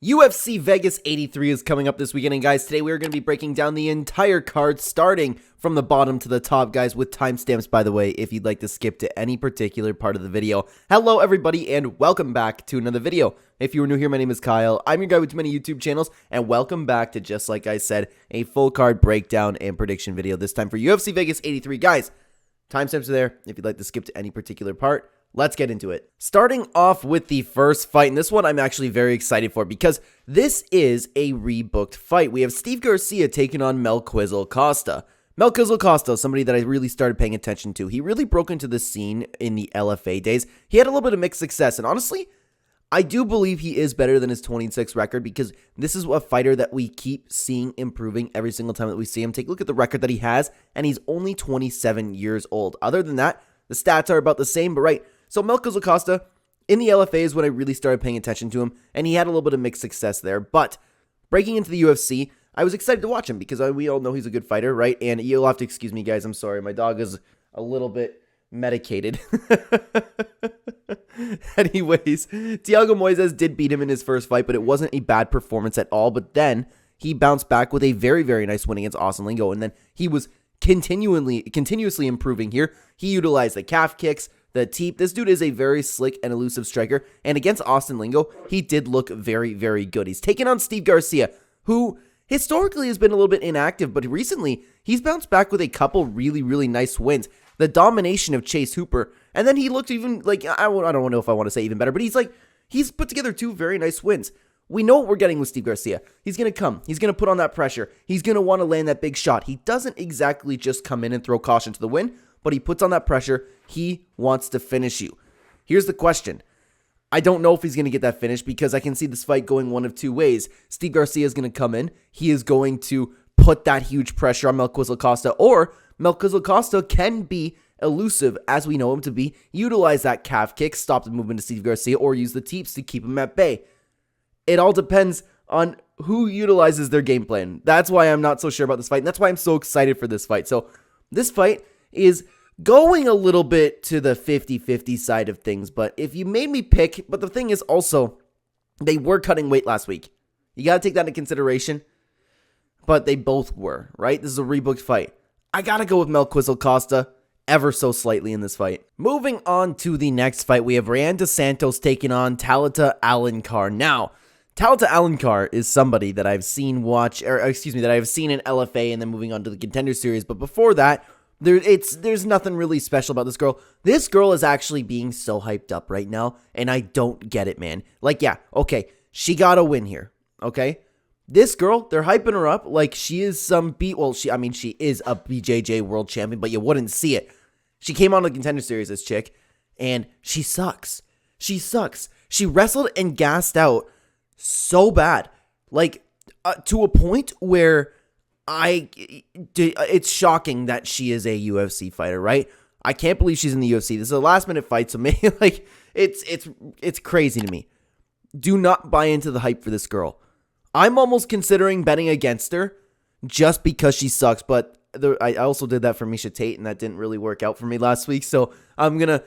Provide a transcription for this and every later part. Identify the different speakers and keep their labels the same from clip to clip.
Speaker 1: UFC Vegas 83 is coming up this weekend, and guys, today we're going to be breaking down the entire card, starting from the bottom to the top, guys, with timestamps, by the way, if you'd like to skip to any particular part of the video. Hello, everybody, and welcome back to another video. If you are new here, my name is Kyle. I'm your guy with too many YouTube channels, and welcome back to, just like I said, a full card breakdown and prediction video, this time for UFC Vegas 83. Guys, timestamps are there if you'd like to skip to any particular part. Let's get into it. Starting off with the first fight, and this one I'm actually very excited for because this is a rebooked fight. We have Steve Garcia taking on Melquizael Costa. Melquizael Costa, somebody that I really started paying attention to. He really broke into the scene in the LFA days. He had a little bit of mixed success, and honestly, I do believe he is better than his 26 record because this is a fighter that we keep seeing improving every single time that we see him. Take a look at the record that he has, and he's only 27 years old. Other than that, the stats are about the same, but right. So Melquizael Costa, in the LFA is when I really started paying attention to him, and he had a little bit of mixed success there. But breaking into the UFC, I was excited to watch him because we all know he's a good fighter, right? And you'll have to excuse me, guys. I'm sorry. My dog is a little bit medicated. Anyways, Thiago Moises did beat him in his first fight, but it wasn't a bad performance at all. But then he bounced back with a very, very nice win against Austin Lingo, and then he was continuously improving here. He utilized the calf kicks, the teep. This dude is a very slick and elusive striker, and against Austin Lingo, he did look very, very good. He's taken on Steve Garcia, who historically has been a little bit inactive, but recently, he's bounced back with a couple really, really nice wins. The domination of Chase Hooper, and then he looked even, like, I don't know if I want to say even better, but he's put together two very nice wins. We know what we're getting with Steve Garcia. He's going to come. He's going to put on that pressure. He's going to want to land that big shot. He doesn't exactly just come in and throw caution to the wind, but he puts on that pressure. He wants to finish you. Here's the question. I don't know if he's going to get that finish because I can see this fight going one of two ways. Steve Garcia is going to come in. He is going to put that huge pressure on Melquizael Costa, or Melquizael Costa can be elusive as we know him to be, utilize that calf kick, stop the movement of Steve Garcia, or use the teeps to keep him at bay. It all depends on who utilizes their game plan. That's why I'm not so sure about this fight, and that's why I'm so excited for this fight. So this fight is going a little bit to the 50-50 side of things, but if you made me pick, but the thing is also, they were cutting weight last week. You got to take that into consideration, but they both were, right? This is a rebooked fight. I got to go with Melquizael Costa ever so slightly in this fight. Moving on to the next fight, we have Rayanne Santos taking on Talita Alencar. Now, Talita Alencar is somebody that I've seen that I've seen in LFA and then moving on to the Contender Series, but before that, there's nothing really special about this girl. This girl is actually being so hyped up right now, and I don't get it, man. Like, yeah, okay, she got a win here, okay? This girl, they're hyping her up like she is some she is a BJJ world champion, but you wouldn't see it. She came on the Contender Series, this chick, and she sucks. She sucks. She wrestled and gassed out so bad, like, to a point where it's shocking that she is a UFC fighter, right? I can't believe she's in the UFC. This is a last minute fight, so maybe it's crazy to me. Do not buy into the hype for this girl. I'm almost considering betting against her just because she sucks, but I also did that for Miesha Tate, and that didn't really work out for me last week, so I'm gonna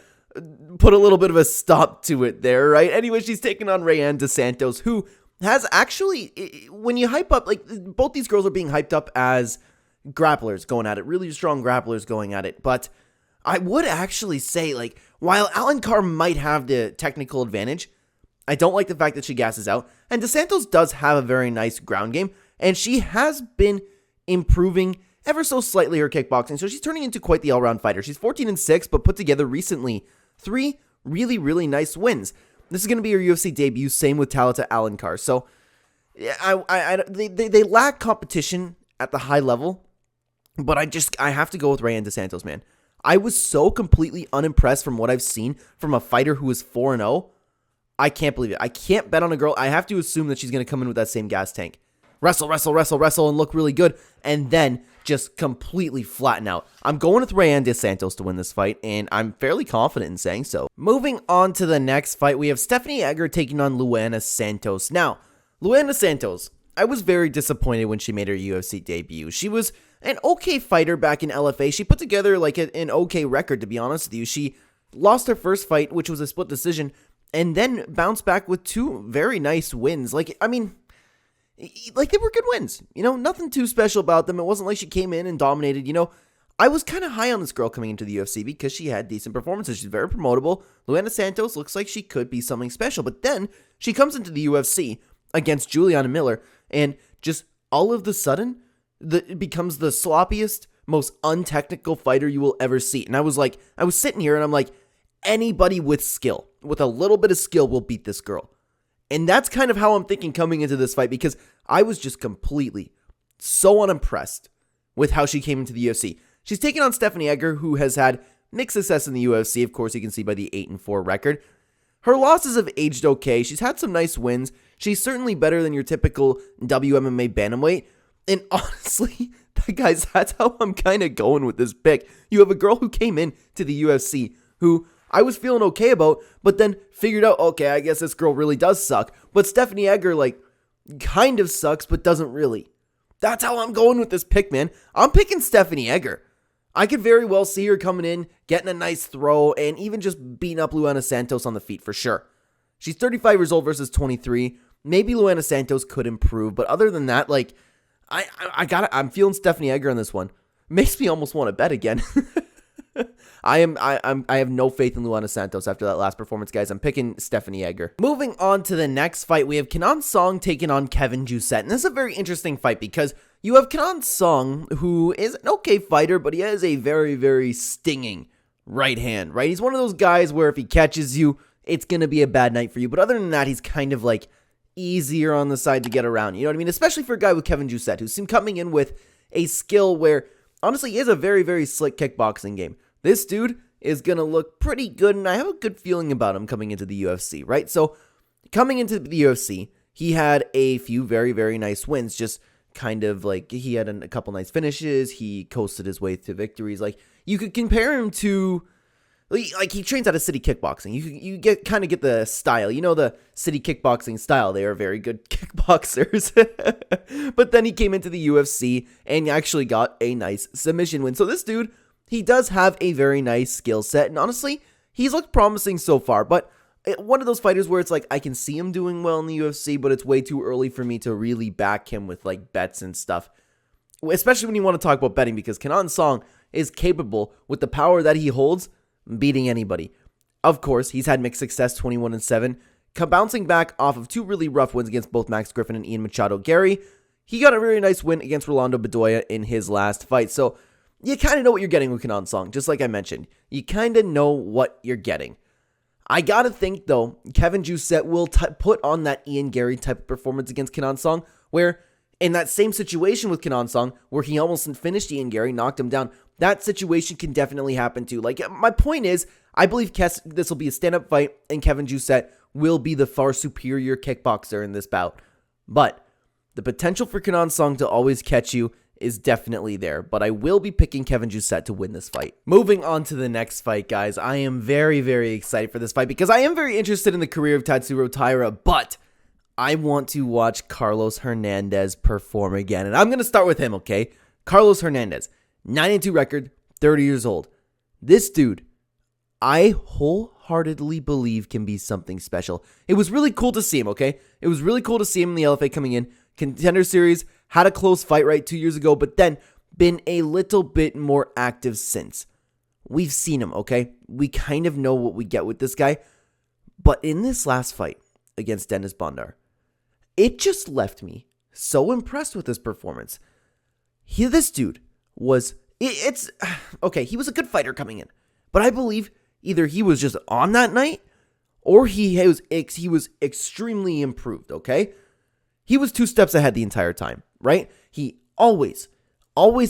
Speaker 1: put a little bit of a stop to it there, right? Anyway, she's taking on Rayanne Santos, who has actually, when you hype up, like, both these girls are being hyped up as grapplers going at it, really strong grapplers going at it, but I would actually say, like, while Alencar might have the technical advantage, I don't like the fact that she gasses out, and Santos does have a very nice ground game, and she has been improving ever so slightly her kickboxing, so she's turning into quite the all-round fighter. She's 14-6, but put together recently 3 really, really nice wins. This is going to be her UFC debut, same with Talita Alencar. So, they lack competition at the high level, but I have to go with Rayanne Santos, man. I was so completely unimpressed from what I've seen from a fighter who is 4-0. I can't believe it. I can't bet on a girl. I have to assume that she's going to come in with that same gas tank. Wrestle, and look really good, and then just completely flatten out. I'm going with Rayanne Santos to win this fight, and I'm fairly confident in saying so. Moving on to the next fight, we have Stephanie Egger taking on Luana Santos. Now, Luana Santos, I was very disappointed when she made her UFC debut. She was an okay fighter back in LFA. She put together like an okay record, to be honest with you. She lost her first fight, which was a split decision, and then bounced back with 2 very nice wins. Like, I mean, like they were good wins, nothing too special about them. It wasn't like she came in and dominated, I was kind of high on this girl coming into the UFC because she had decent performances. She's very promotable. Luana Santos looks like she could be something special, but then she comes into the UFC against Juliana Miller, and just all of the sudden, it becomes the sloppiest, most untechnical fighter you will ever see. And I was sitting here and I'm like, anybody with skill, with a little bit of skill, will beat this girl. And that's kind of how I'm thinking coming into this fight, because I was just completely so unimpressed with how she came into the UFC. She's taking on Stephanie Egger, who has had mixed success in the UFC. Of course, you can see by the 8-4 record. Her losses have aged okay. She's had some nice wins. She's certainly better than your typical WMMA bantamweight. And honestly, guys, that's how I'm kind of going with this pick. You have a girl who came in to the UFC who I was feeling okay about, but then figured out, okay, I guess this girl really does suck. But Stephanie Egger, kind of sucks, but doesn't really. That's how I'm going with this pick, man. I'm picking Stephanie Egger. I could very well see her coming in, getting a nice throw, and even just beating up Luana Santos on the feet for sure. She's 35 years old versus 23. Maybe Luana Santos could improve, but other than that, I'm feeling Stephanie Egger on this one. Makes me almost want to bet again. I have no faith in Luana Santos after that last performance, guys. I'm picking Stephanie Egger. Moving on to the next fight, we have Kenan Song taking on Kevin Jousset. And this is a very interesting fight because you have Kenan Song, who is an okay fighter, but he has a very, very stinging right hand, right? He's one of those guys where if he catches you, it's going to be a bad night for you. But other than that, he's kind of easier on the side to get around. You know what I mean? Especially for a guy with Kevin Jousset, who's coming in with a skill where, honestly, he has a very, very slick kickboxing game. This dude is going to look pretty good, and I have a good feeling about him coming into the UFC, right? So, coming into the UFC, he had a few very, very nice wins, just kind of he had a couple nice finishes, he coasted his way to victories. You could compare him to, he trains out of City Kickboxing. You get the style, the City Kickboxing style. They are very good kickboxers. But then he came into the UFC and actually got a nice submission win. So this dude, he does have a very nice skill set, and honestly, he's looked promising so far, but one of those fighters where it's I can see him doing well in the UFC, but it's way too early for me to really back him with bets and stuff, especially when you want to talk about betting, because Kenan Song is capable, with the power that he holds, beating anybody. Of course, he's had mixed success, 21-7, bouncing back off of 2 really rough wins against both Max Griffin and Ian Machado Gary. He got a really nice win against Rolando Bedoya in his last fight, so you kind of know what you're getting with Kenan Song, just like I mentioned. You kind of know what you're getting. I gotta think, though, Kevin Jousset will put on that Ian Gary type of performance against Kenan Song, where in that same situation with Kenan Song, where he almost finished Ian Gary, knocked him down, that situation can definitely happen too. My point is, I believe this will be a stand-up fight, and Kevin Jousset will be the far superior kickboxer in this bout. But the potential for Kenan Song to always catch you is definitely there, but I will be picking Kevin Jousset to win this fight. Moving on to the next fight, guys. I am very, very excited for this fight because I am very interested in the career of Tatsuro Taira, but I want to watch Carlos Hernandez perform again, and I'm going to start with him, okay? Carlos Hernandez, 9-2 record, 30 years old. This dude, I wholeheartedly believe can be something special. It was really cool to see him, okay? It was really cool to see him in the LFA coming in. Contender Series, had a close fight right 2 years ago, but then been a little bit more active since. We've seen him, okay? We kind of know what we get with this guy. But in this last fight against Dennis Bondar, it just left me so impressed with his performance. This dude was, okay, he was a good fighter coming in. But I believe either he was just on that night or he was extremely improved, okay? He was 2 steps ahead the entire time, right? He always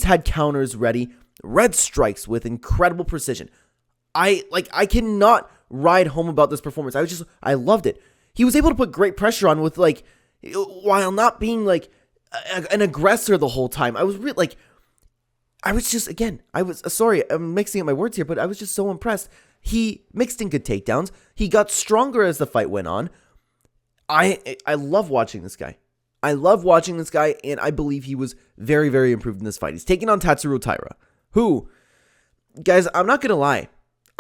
Speaker 1: had counters ready, red strikes with incredible precision. I cannot ride home about this performance. I loved it. He was able to put great pressure on with while not being an aggressor the whole time. I was really sorry, I'm mixing up my words here, but I was just so impressed. He mixed in good takedowns. He got stronger as the fight went on. I love watching this guy. And I believe he was very, very improved in this fight. He's taking on Tatsuro Taira, who, guys, I'm not going to lie.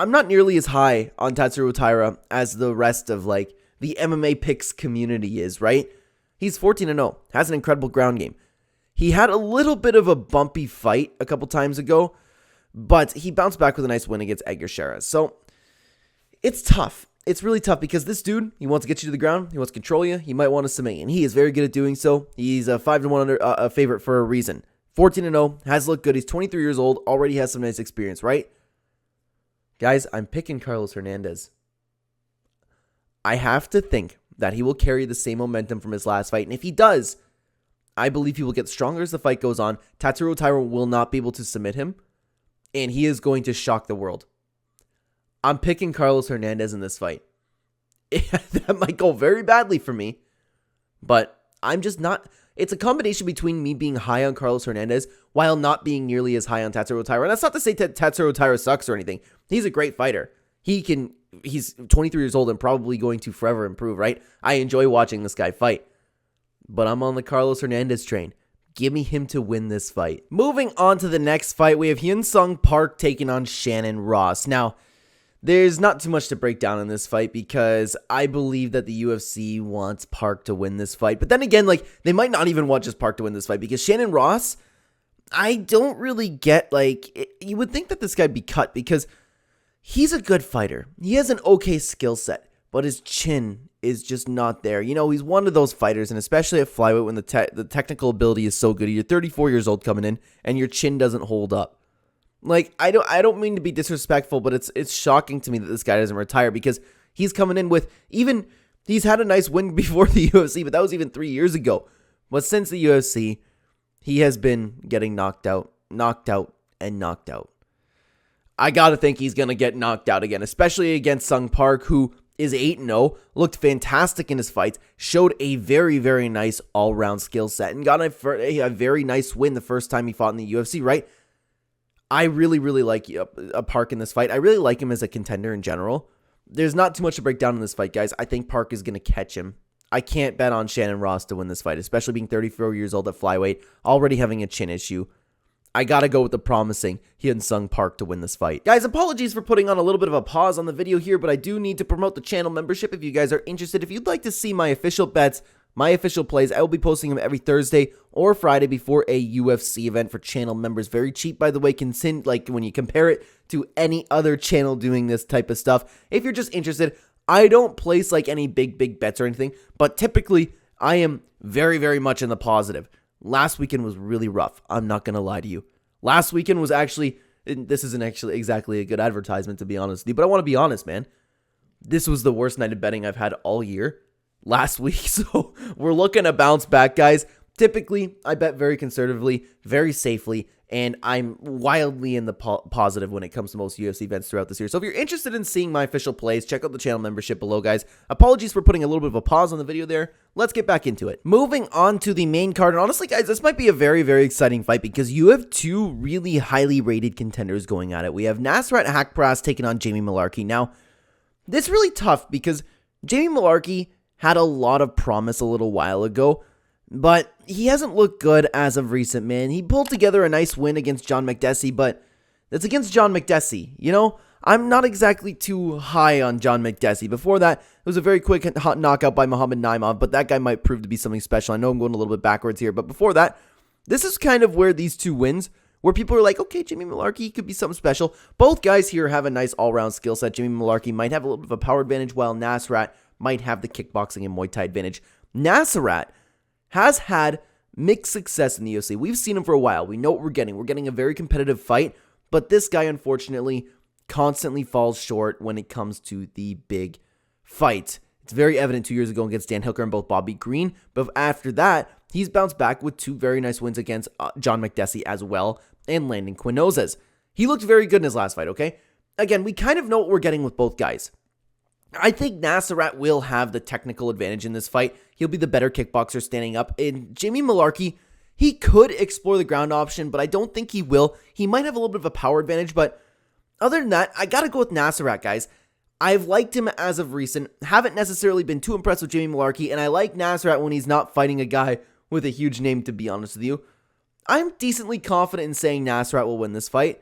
Speaker 1: I'm not nearly as high on Tatsuro Taira as the rest of like the MMA picks community is, right? He's 14-0, has an incredible ground game. He had a little bit of a bumpy fight a couple times ago, but he bounced back with a nice win against Gutierrez. So it's tough. It's really tough because this dude, he wants to get you to the ground. He wants to control you. He might want to submit you, and he is very good at doing so. He's a 5-1 favorite for a reason. 14-0, has looked good. He's 23 years old, already has some nice experience, right? Guys, I'm picking Carlos Hernandez. I have to think that he will carry the same momentum from his last fight, and if he does, I believe he will get stronger as the fight goes on. Tatsuro Taira will not be able to submit him, and he is going to shock the world. I'm picking Carlos Hernandez in this fight. That might go very badly for me, but I'm just not. It's a combination between me being high on Carlos Hernandez while not being nearly as high on Tatsuro Taira. And that's not to say Tatsuro Taira sucks or anything. He's a great fighter. He's 23 years old and probably going to forever improve, right? I enjoy watching this guy fight, but I'm on the Carlos Hernandez train. Give me him to win this fight. Moving on to the next fight, we have Hyun Park taking on Shannon Ross. Now, there's not too much to break down in this fight because I believe that the UFC wants Park to win this fight. But then again, like, they might not even want just Park to win this fight because Shannon Ross, I don't really get, like, you would think that this guy'd be cut because he's a good fighter. He has an okay skill set, but his chin is just not there. You know, he's one of those fighters, and especially at flyweight when the technical ability is so good. You're 34 years old coming in, and your chin doesn't hold up. Like, I don't mean to be disrespectful, but it's shocking to me that this guy doesn't retire because he's coming in with he's had a nice win before the UFC, but that was even 3 years ago. But since the UFC, he has been getting knocked out, and knocked out. I gotta think he's gonna get knocked out again, especially against Sung Park, who is 8-0, looked fantastic in his fights, showed a very, very nice all-round skill set, and got a very nice win the first time he fought in the UFC, right? I really, really like Park in this fight. I really like him as a contender in general. There's not too much to break down in this fight, guys. I think Park is going to catch him. I can't bet on Shannon Ross to win this fight, especially being 34 years old at flyweight, already having a chin issue. I got to go with the promising Hyun Park to win this fight. Guys, apologies for putting on a little bit of a pause on the video here, but I do need to promote the channel membership if you guys are interested. If you'd like to see my official bets, my official plays, I will be posting them every Thursday or Friday before a UFC event for channel members. Very cheap, by the way, like when you compare it to any other channel doing this type of stuff. If you're just interested, I don't place like any big bets or anything, but typically I am very, very much in the positive. Last weekend was really rough. I'm not going to lie to you. Last weekend was actually, this isn't actually exactly a good advertisement to be honest with you, but I want to be honest, man. This was the worst night of betting I've had all year. Last week, so we're looking to bounce back, guys. Typically, I bet very conservatively, very safely, and I'm wildly in the positive when it comes to most UFC events throughout this year. So if you're interested in seeing my official plays, check out the channel membership below, guys. Apologies for putting a little bit of a pause on the video there. Let's get back into it. Moving on to the main card, and honestly, guys, this might be a very, very exciting fight because you have two really highly rated contenders going at it. We have Nasrat Haqparast taking on Jamie Mullarkey. Now, this is really tough because Jamie Mullarkey had a lot of promise a little while ago, but he hasn't looked good as of recent, man. He pulled together a nice win against John McDessie, but that's against John McDessie. You know, I'm not exactly too high on John McDessie. Before that, it was a very quick hot knockout by Muhammad Naimov, but that guy might prove to be something special. I know I'm going a little bit backwards here, but before that, this is kind of where these two wins, where people are like, okay, Jamie Mullarkey could be something special. Both guys here have a nice all-round skill set. Jamie Mullarkey might have a little bit of a power advantage, while Nasrat might have the kickboxing and Muay Thai advantage. Nasrat has had mixed success in the UFC. We've seen him for a while. We know what we're getting. We're getting a very competitive fight, but this guy, unfortunately, constantly falls short when it comes to the big fight. It's very evident 2 years ago against Dan Hooker and both Bobby Green, but after that, he's bounced back with two very nice wins against John McDessie as well and Landon Quinozes. He looked very good in his last fight, okay? Again, we kind of know what we're getting with both guys. I think Nasrat will have the technical advantage in this fight. He'll be the better kickboxer standing up. And Jamie Mullarkey, he could explore the ground option, but I don't think he will. He might have a little bit of a power advantage, but other than that, I gotta go with Nasrat, guys. I've liked him as of recent. Haven't necessarily been too impressed with Jamie Mullarkey, and I like Nasrat when he's not fighting a guy with a huge name, to be honest with you. I'm decently confident in saying Nasrat will win this fight.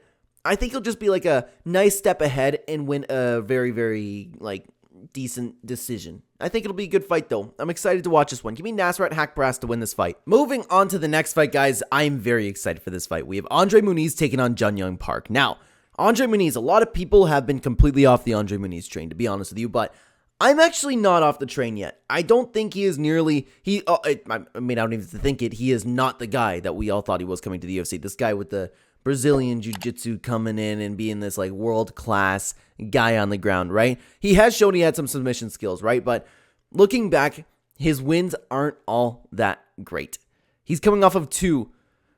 Speaker 1: I think he'll just be like a nice step ahead and win a very, very like decent decision. I think it'll be a good fight though. I'm excited to watch this one. Give me Nasrat Haqparast to win this fight. Moving on to the next fight, guys. I'm very excited for this fight. We have Andre Muniz taking on Jun Young Park. Now, Andre Muniz, a lot of people have been completely off the Andre Muniz train, to be honest with you, but I'm actually not off the train yet. I don't think he is nearly, I mean, I don't even think it, he is not the guy that we all thought he was coming to the UFC. This guy with the Brazilian Jiu-Jitsu coming in and being this like world-class guy on the ground, right? He has shown he had some submission skills, right? But looking back, his wins aren't all that great. He's coming off of 2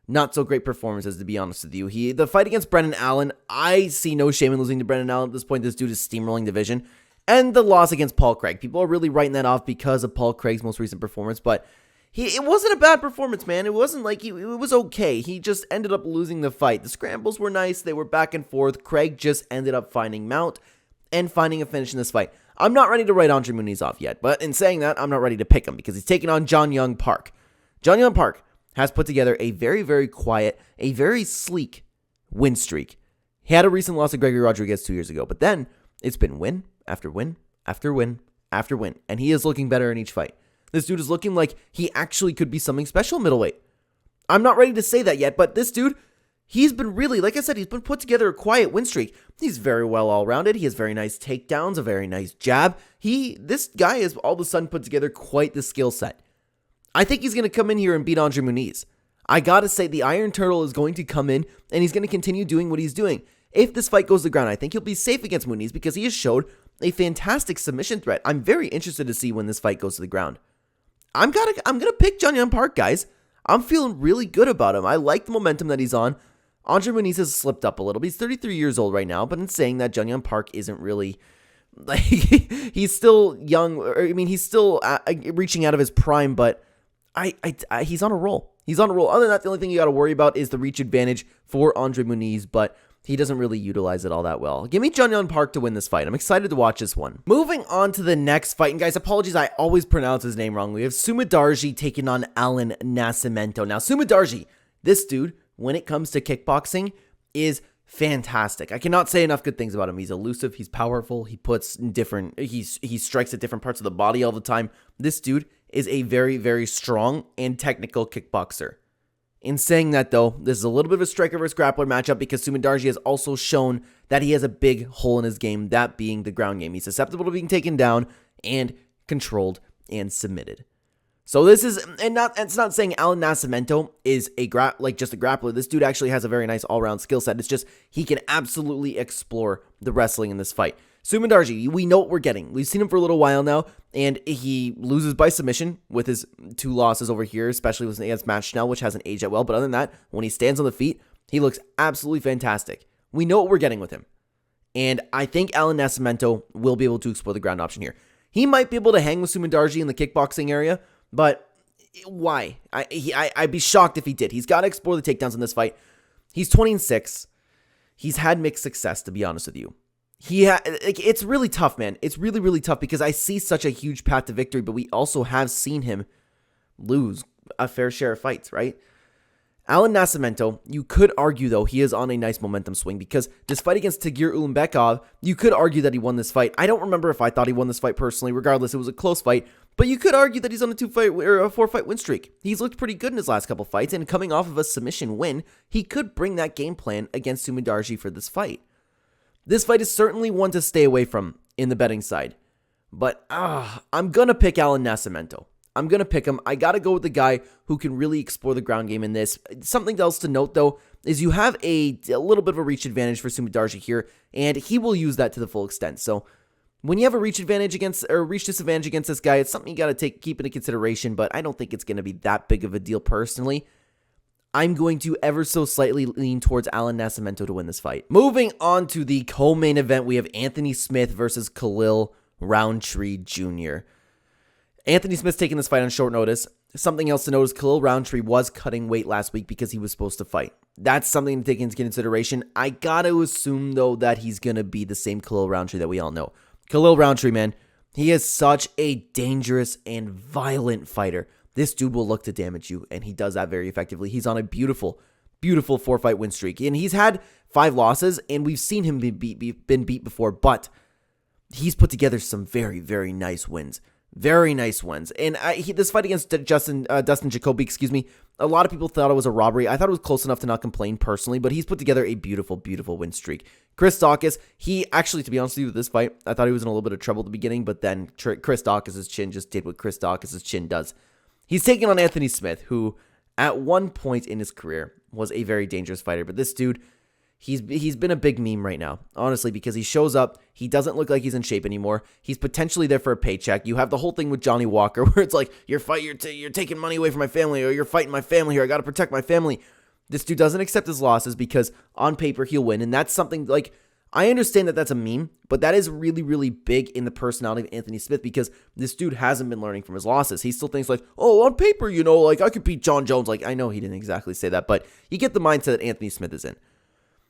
Speaker 1: not so great performances, to be honest with you. The fight against Brendan Allen, I see no shame in losing to Brendan Allen at this point. This dude is steamrolling division. And the loss against Paul Craig. People are really writing that off because of Paul Craig's most recent performance, but it wasn't a bad performance, man. It wasn't like it was okay. He just ended up losing the fight. The scrambles were nice. They were back and forth. Craig just ended up finding mount and finding a finish in this fight. I'm not ready to write Andre Muniz off yet, but in saying that, I'm not ready to pick him because he's taking on Jun Young Park. Jun Young Park has put together a very, very quiet, a very sleek win streak. He had a recent loss to Gregory Rodriguez 2 years ago, but then it's been win after win after win after win, and he is looking better in each fight. This dude is looking like he actually could be something special middleweight. I'm not ready to say that yet, but this dude, he's been really, like I said, he's been put together a quiet win streak. He's very well all-rounded. He has very nice takedowns, a very nice jab. This guy has all of a sudden put together quite the skill set. I think he's going to come in here and beat Andre Muniz. I got to say, the Iron Turtle is going to come in, and he's going to continue doing what he's doing. If this fight goes to the ground, I think he'll be safe against Muniz because he has showed a fantastic submission threat. I'm very interested to see when this fight goes to the ground. I'm gonna pick Jun Young Park, guys. I'm feeling really good about him. I like the momentum that he's on. Andre Muniz has slipped up a little bit. He's 33 years old right now, but in saying that, Jun Young Park isn't really like he's still young. I mean, he's still reaching out of his prime, but he's on a roll. He's on a roll. Other than that, the only thing you got to worry about is the reach advantage for Andre Muniz, but he doesn't really utilize it all that well. Give me Jun Young Park to win this fight. I'm excited to watch this one. Moving on to the next fight. And guys, apologies, I always pronounce his name wrong. We have Sumidarji taking on Alan Nascimento. Now, Sumidarji, this dude, when it comes to kickboxing, is fantastic. I cannot say enough good things about him. He's elusive. He's powerful. He strikes at different parts of the body all the time. This dude is a very, very strong and technical kickboxer. In saying that, though, this is a little bit of a striker versus grappler matchup because Sumidarji has also shown that he has a big hole in his game, that being the ground game. He's susceptible to being taken down and controlled and submitted. So this is, it's not saying Alan Nascimento is just a grappler. This dude actually has a very nice all-around skill set. It's just he can absolutely explore the wrestling in this fight. Sumidarji, we know what we're getting. We've seen him for a little while now, and he loses by submission with his 2 losses over here, especially against Matt Schnell, which hasn't aged that well. But other than that, when he stands on the feet, he looks absolutely fantastic. We know what we're getting with him. And I think Alan Nascimento will be able to explore the ground option here. He might be able to hang with Sumidarji in the kickboxing area, but why? I'd be shocked if he did. He's got to explore the takedowns in this fight. He's 26. He's had mixed success, to be honest with you. It's really tough, man. It's really, really tough because I see such a huge path to victory, but we also have seen him lose a fair share of fights, right? Alan Nascimento, you could argue, though, he is on a nice momentum swing because this fight against Tagir Ulanbekov, you could argue that he won this fight. I don't remember if I thought he won this fight personally. Regardless, it was a close fight, but you could argue that he's on a 4-fight win streak. He's looked pretty good in his last couple fights, and coming off of a submission win, he could bring that game plan against Sumidarji for this fight. This fight is certainly one to stay away from in the betting side. But I'm going to pick Alan Nascimento. I'm going to pick him. I got to go with the guy who can really explore the ground game in this. Something else to note, though, is you have a little bit of a reach advantage for Sumidarji here, and he will use that to the full extent. So when you have a reach disadvantage against this guy, it's something you got to keep into consideration, but I don't think it's going to be that big of a deal personally. I'm going to ever so slightly lean towards Alan Nascimento to win this fight. Moving on to the co-main event, we have Anthony Smith versus Khalil Roundtree Jr. Anthony Smith's taking this fight on short notice. Something else to note is Khalil Roundtree was cutting weight last week because he was supposed to fight. That's something to take into consideration. I gotta assume, though, that he's gonna be the same Khalil Roundtree that we all know. Khalil Roundtree, man, he is such a dangerous and violent fighter. This dude will look to damage you, and he does that very effectively. He's on a beautiful, beautiful 4-fight win streak. And he's had 5 losses, and we've seen him been beat before, but he's put together some very, very nice wins. Very nice wins. And this fight against Dustin Jacoby, a lot of people thought it was a robbery. I thought it was close enough to not complain personally, but he's put together a beautiful, beautiful win streak. Chris Daukaus, he actually, to be honest with you, with this fight, I thought he was in a little bit of trouble at the beginning, but then Chris Daukaus' chin just did what Chris Daukaus' chin does. He's taking on Anthony Smith, who at one point in his career was a very dangerous fighter, but this dude, he's been a big meme right now, honestly, because he shows up, he doesn't look like he's in shape anymore, he's potentially there for a paycheck. You have the whole thing with Johnny Walker, where it's like, you're taking money away from my family, or you're fighting my family here, I gotta protect my family. This dude doesn't accept his losses because on paper he'll win, and that's something, like, I understand that that's a meme, but that is really, really big in the personality of Anthony Smith, because this dude hasn't been learning from his losses. He still thinks like, oh, on paper, like, I could beat John Jones. Like, I know he didn't exactly say that, but you get the mindset that Anthony Smith is in.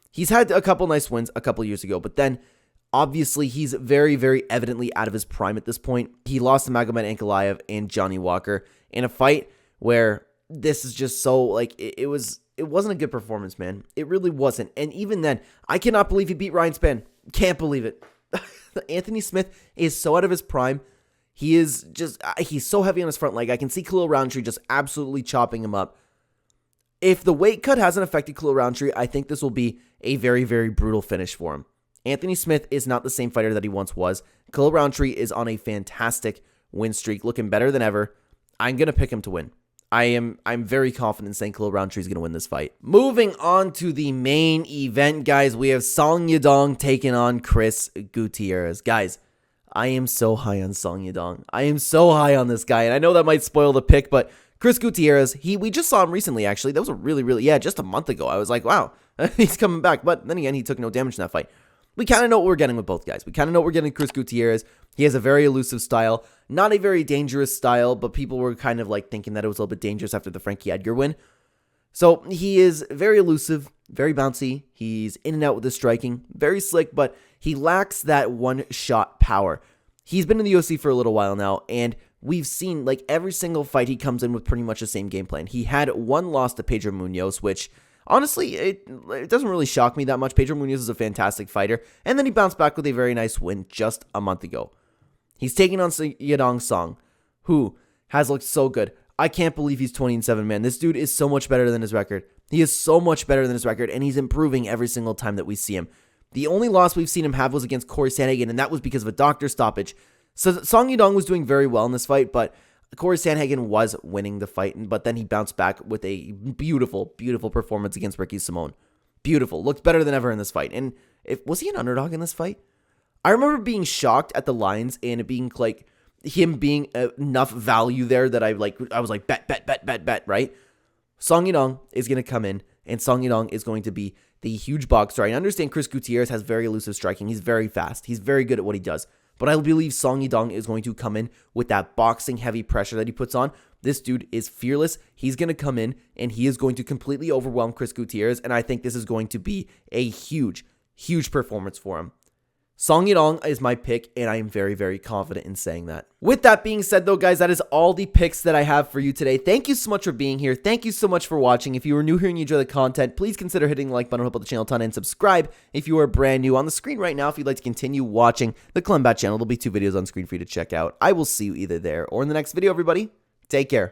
Speaker 1: He's had a couple nice wins a couple years ago, but then obviously he's very, very evidently out of his prime at this point. He lost to Magomed Ankalaev and Johnny Walker in a fight where this is just so, like, it wasn't a good performance, man. It really wasn't. And even then, I cannot believe he beat Ryan Spann. Can't believe it. Anthony Smith is so out of his prime. He's so heavy on his front leg. I can see Khalil Roundtree just absolutely chopping him up. If the weight cut hasn't affected Khalil Roundtree, I think this will be a very, very brutal finish for him. Anthony Smith is not the same fighter that he once was. Khalil Roundtree is on a fantastic win streak, looking better than ever. I'm going to pick him to win. I'm very confident saying Khalil Roundtree is going to win this fight. Moving on to the main event, guys, we have Song Yadong taking on Chris Gutierrez. Guys, I am so high on Song Yadong. I am so high on this guy, and I know that might spoil the pick, but Chris Gutierrez, we just saw him recently, actually. That was a really, just a month ago. I was like, wow, he's coming back. But then again, he took no damage in that fight. We kind of know what we're getting with both guys. We kind of know what we're getting with Chris Gutierrez. He has a very elusive style. Not a very dangerous style, but people were kind of like thinking that it was a little bit dangerous after the Frankie Edgar win. So he is very elusive, very bouncy. He's in and out with his striking. Very slick, but he lacks that one-shot power. He's been in the UFC for a little while now, and we've seen, like, every single fight he comes in with pretty much the same game plan. He had one loss to Pedro Munoz, which, honestly, it doesn't really shock me that much. Pedro Munoz is a fantastic fighter, and then he bounced back with a very nice win just a month ago. He's taking on Yadong Song, who has looked so good. I can't believe he's 20-7, man. This dude is so much better than his record. He is so much better than his record, and he's improving every single time that we see him. The only loss we've seen him have was against Corey Sandhagen, and that was because of a doctor stoppage. So Song Yadong was doing very well in this fight, but Corey Sandhagen was winning the fight, but then he bounced back with a beautiful, beautiful performance against Ricky Simon. Beautiful. Looked better than ever in this fight. And was he an underdog in this fight? I remember being shocked at the lines and it being like him being enough value there that I was like, bet, right? Song Yadong is going to come in, and Song Yadong is going to be the huge boxer. I understand Chris Gutierrez has very elusive striking. He's very fast. He's very good at what he does. But I believe Song Yadong is going to come in with that boxing heavy pressure that he puts on. This dude is fearless. He's going to come in and he is going to completely overwhelm Chris Gutierrez. And I think this is going to be a huge, huge performance for him. Song Yadong is my pick, and I am very, very confident in saying that. With that being said, though, guys, that is all the picks that I have for you today. Thank you so much for being here. Thank you so much for watching. If you are new here and you enjoy the content, please consider hitting the like button, help out the channel a ton, and subscribe if you are brand new. On the screen right now, if you'd like to continue watching the Clenbat channel, there'll be 2 videos on screen for you to check out. I will see you either there or in the next video, everybody. Take care.